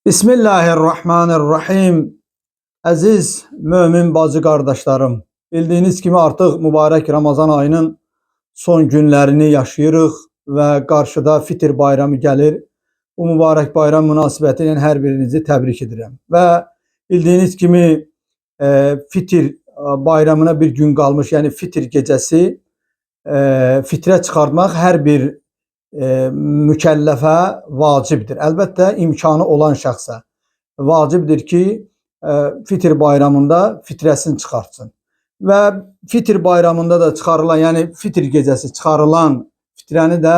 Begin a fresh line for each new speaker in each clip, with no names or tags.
Bismillahirrahmanirrahim. Əziz mömin bacı qardaşlarım, bildiyiniz kimi artıq mübarək Ramazan ayının son günlərini yaşayırıq və qarşıda Fitr bayramı gəlir. Bu mübarək bayram münasibəti ilə hər birinizi təbrik edirəm. Və bildiyiniz kimi Fitr bayramına bir gün qalmış, yəni Fitr gecəsi fitrə çıxartmaq hər bir mükəlləfə vacibdir. Əlbəttə imkanı olan şəxsə vacibdir ki, Fitr bayramında fitrəsini çıxartsın. Və Fitr bayramında da çıxarılan, yəni Fitr gecəsi çıxarılan fitrəni də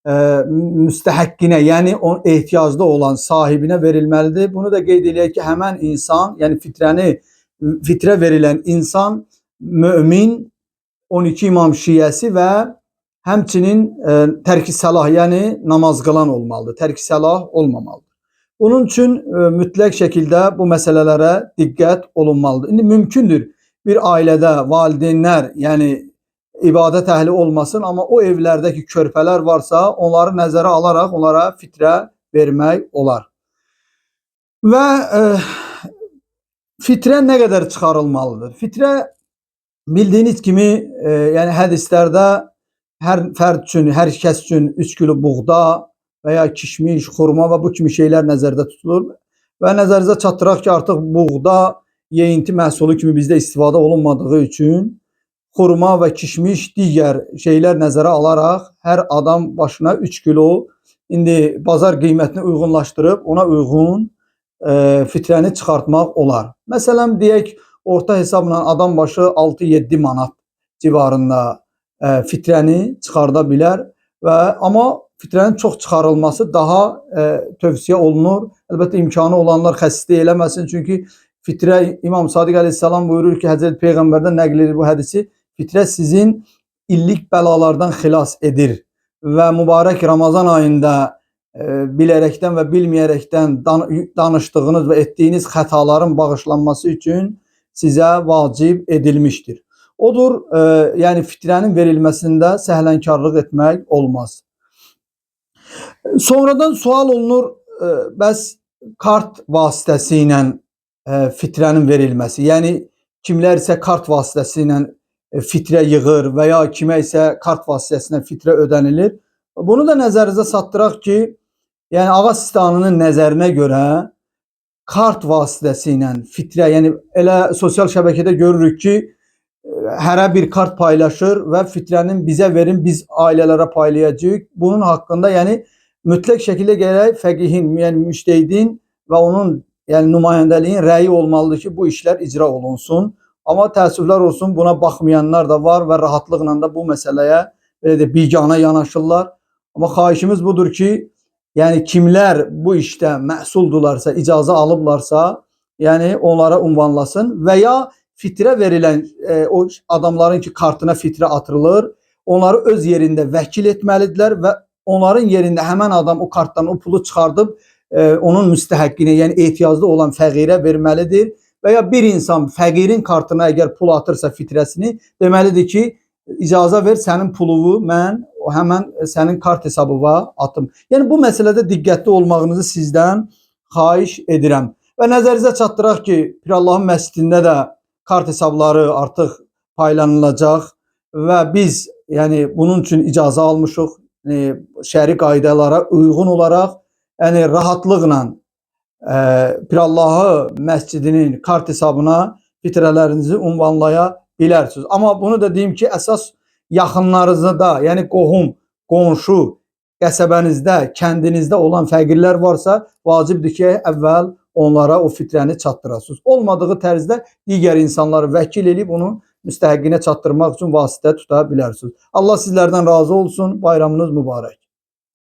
müstəhəqqinə, yəni onun ehtiyacda olan sahibinə verilməlidir. Bunu da qeyd edək ki, həmən insan, yəni fitrə verilən insan mömin, 12 imam şiyəsi və həmçinin tərk-i səlah, yəni namaz qılan olmalıdır. Tərk-i səlah olmamalıdır. Bunun üçün mütləq şəkildə bu məsələlərə diqqət olunmalıdır. İndi mümkündür bir ailədə valideynlər, yəni ibadət əhli olmasın, amma o evlərdəki körpələr varsa, onları nəzərə alaraq onlara fitrə vermək olar. Və fitrə nə qədər çıxarılmalıdır? Fitrə bildiyiniz kimi, yəni hədislərdə hər fərd üçün, hər kəs üçün 3 kilo buğda və ya kişmiş, xurma və bu kimi şeylər nəzərdə tutulur. Və nəzərinizə çatdıraq ki, artıq buğda yeyinti məhsulu kimi bizdə istifadə olunmadığı üçün xurma və kişmiş digər şeylər nəzərə alaraq hər adam başına 3 kilo indi bazar qiymətinə uyğunlaşdırıb ona uyğun fitrəni çıxartmaq olar. Məsələn, deyək, orta hesabla adam başı 6-7 manat civarında fitrəni çıxarda bilər amma fitrənin çox çıxarılması daha tövsiyə olunur. Əlbəttə imkanı olanlar xəstə eləməsin, çünki fitrə İmam Sadiq əleyhissalam buyurur ki, Həzrət Peyğəmbərdən nəql edir bu hədisi, fitrə sizin illik bəlalardan xilas edir və mübarək Ramazan ayında bilərəkdən və bilməyərəkdən danışdığınız və etdiyiniz xətaların bağışlanması üçün sizə vacib edilmişdir. Odur, yəni fitrənin verilməsində səhlənkarlıq etmək olmaz. Sonradan sual olunur, bəs kart vasitəsilə fitrənin verilməsi, yəni kimlər isə kart vasitəsilə fitrə yığır və ya kimə isə kart vasitəsilə fitrə ödənilir. Bunu da nəzərinizə çatdıraq ki, yəni Ağa Sistanının nəzərinə görə kart vasitəsilə fitrə, yəni elə sosial şəbəkədə görürük ki, hərə bir kart paylaşır və fitrənin bizə verin, biz ailələrə paylayacağıq. Bunun haqqında yəni mütləq şəkildə gərək fəqihin, yəni müştəhidin və onun yəni nümayəndəliyin rəyi olmalıdır ki, bu işlər icra olunsun. Amma təəssüflər olsun, buna baxmayanlar da var və rahatlıqla da bu məsələyə belə də biganə yanaşırlar. Amma xahişimiz budur ki, yəni kimlər bu işdə məhsuldurlarsa, icazə alıblarsa, yəni onlara ünvanlasın və ya fitrə verilən o adamların ki kartına fitrə atılır, onları öz yerində vəkil etməlidirlər və onların yerində həmən adam o kartdan o pulu çıxardıb onun müstəhəqqinə, yəni ehtiyaclı olan fəqirə verməlidir. Və ya bir insan fəqirin kartına əgər pul atırsa fitrəsini, deməlidir ki, icazə ver, sənin pulunu mən həmən sənin kart hesabına atım. Yəni bu məsələdə diqqətli olmağınızı sizdən xahiş edirəm. Və nəzərinizə çatdıraq ki, Pirallahın məscidində də kart hesabları artıq paylanılacaq və biz yəni bunun üçün icazə almışıq, şəri qaydalara uyğun olaraq, yəni rahatlıqla Pirallahı məscidinin kart hesabına fitrələrinizi ünvanlaya bilərsiniz. Amma bunu da deyim ki, əsas yaxınlarınızda, yəni qohum, qonşu, qəsəbənizdə, kəndinizdə olan fəqirlər varsa, vacibdir ki, əvvəl onlara o fitrəni çatdırasınız. Olmadığı tərzdə digər insanları vəkil edib onu müstəhəqqinə çatdırmaq üçün vasitə tuta bilərsiniz. Allah sizlərdən razı olsun. Bayramınız mübarək.